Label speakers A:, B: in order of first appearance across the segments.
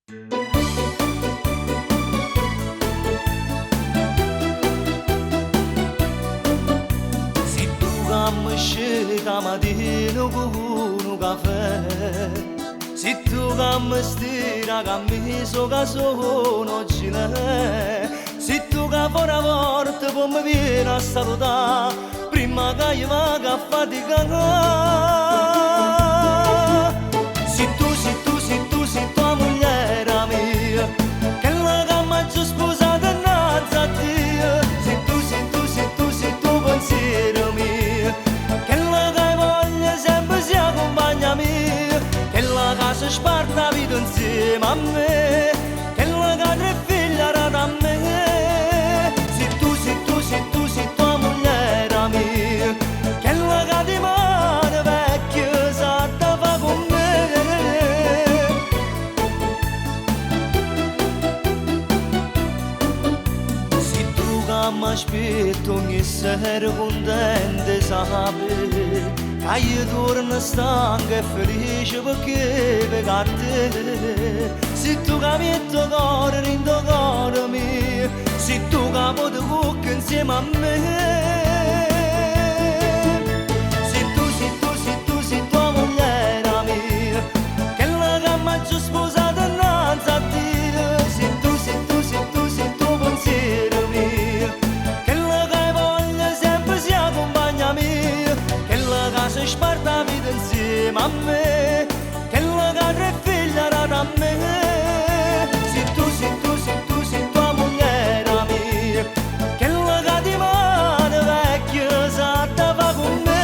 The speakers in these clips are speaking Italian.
A: Se tu mi scega mattino con un caffè, se tu mi stira che mi so che sono gile, se tu che fuori a porta poi mi vieni a salutare, prima che io vada a faticare. Se tua moglie mia, che la gamma già sposata innanzi a Dio, se tu pensiero mio, che la che voglia sempre si accompagna mia, che la casa sparta vita insieme a me, che la che tre figli rata a me, se tua moglie mia, che la che ti mano vecchia sa da fa con me. Mi aspetto ogni sera contenta sapere che io torno stanca e felice perché per te. Se tu capisci il cuore in tuo cuore mio, se tu capisci cucca insieme a me. Se tua moglie mia, che la gamma già sposata innanzi a Dio, se tu pensiero mio, che la che voglia sempre si accompagna mia, che la casa sparta vita insieme a me, che la che tre figli rata a me. Se tua moglie mia, che la che ti mano vecchia sa da fa con me.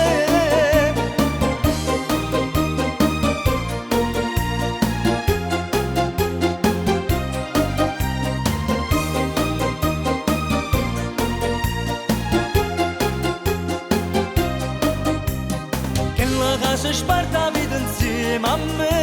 A: Che la casa sparta vita insieme a me.